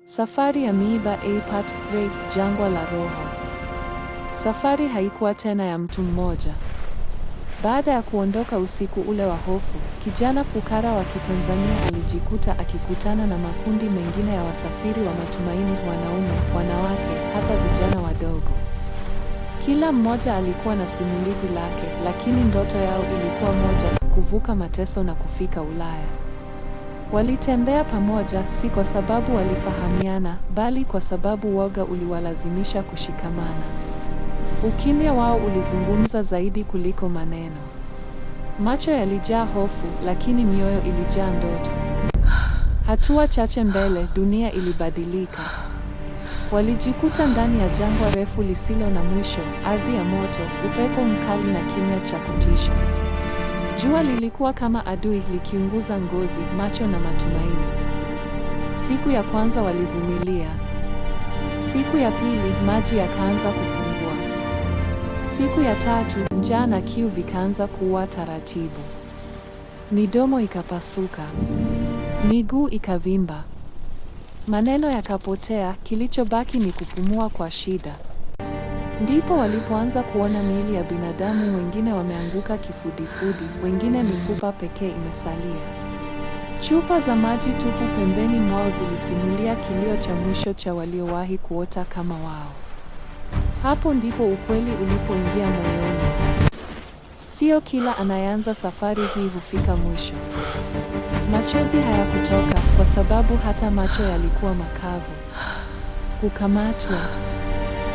Safari ya miiba Part 3, Jangwa la Roho. Safari haikuwa tena ya mtu mmoja. Baada ya kuondoka usiku ule wa hofu, kijana fukara wa Kitanzania alijikuta akikutana na makundi mengine ya wasafiri wa matumaini, wanaume, wanawake, hata vijana wadogo. Kila mmoja alikuwa na simulizi lake, lakini ndoto yao ilikuwa moja: kuvuka mateso na kufika Ulaya. Walitembea pamoja, si kwa sababu walifahamiana, bali kwa sababu woga uliwalazimisha kushikamana. Ukimya wao ulizungumza zaidi kuliko maneno. Macho yalijaa hofu, lakini mioyo ilijaa ndoto. Hatua chache mbele, dunia ilibadilika. Walijikuta ndani ya jangwa refu lisilo na mwisho, ardhi ya moto, upepo mkali na kimya cha kutisha. Jua lilikuwa kama adui, likiunguza ngozi, macho na matumaini. Siku ya kwanza walivumilia. Siku ya pili, maji yakaanza kupungua. Siku ya tatu, njaa na kiu vikaanza kuua taratibu. Midomo ikapasuka. Miguu ikavimba. Maneno yakapotea, kilichobaki ni kupumua kwa shida. Ndipo walipoanza kuona miili ya binadamu, wengine wameanguka kifudifudi, wengine mifupa pekee imesalia. Chupa za maji tupu pembeni mwao zilisimulia kilio cha mwisho cha waliowahi kuota kama wao. Hapo ndipo ukweli ulipoingia moyoni. Sio kila anayeanza safari hii hufika mwisho. Machozi hayakutoka kwa sababu hata macho yalikuwa makavu. Kukamatwa.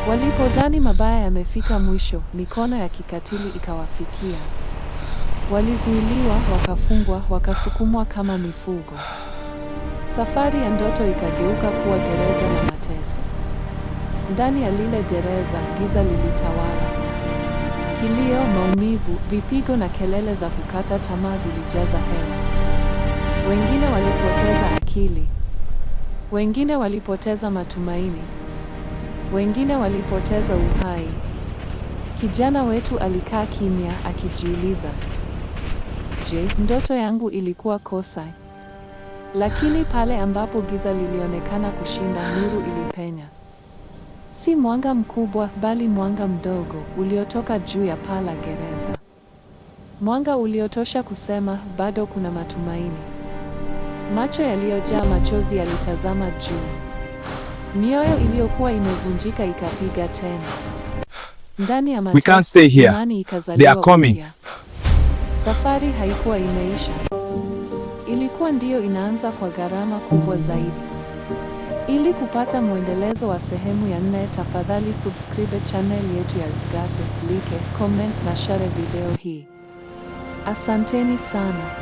Walipodhani mabaya yamefika mwisho, mikono ya kikatili ikawafikia. Walizuiliwa, wakafungwa, wakasukumwa kama mifugo. Safari ya ndoto ikageuka kuwa gereza la mateso. Ndani ya lile gereza, giza lilitawala. Kilio, maumivu, vipigo na kelele za kukata tamaa vilijaza hewa. Wengine walipoteza akili. Wengine walipoteza matumaini. Wengine walipoteza uhai. Kijana wetu alikaa kimya akijiuliza, je, ndoto yangu ilikuwa kosa? Lakini pale ambapo giza lilionekana kushinda, nuru ilipenya. Si mwanga mkubwa, bali mwanga mdogo uliotoka juu ya paa la gereza. Mwanga uliotosha kusema bado kuna matumaini. Macho yaliyojaa machozi yalitazama juu. Mioyo iliyokuwa imevunjika ikapiga tena. Ndani ya mateso, imani ikazaliwa upya. Safari haikuwa imeisha. Ilikuwa ndiyo inaanza kwa gharama kubwa zaidi. Ili kupata mwendelezo wa sehemu ya 4, tafadhali subscribe channel yetu ya Itsgate, like, comment na share video hii. Asanteni sana.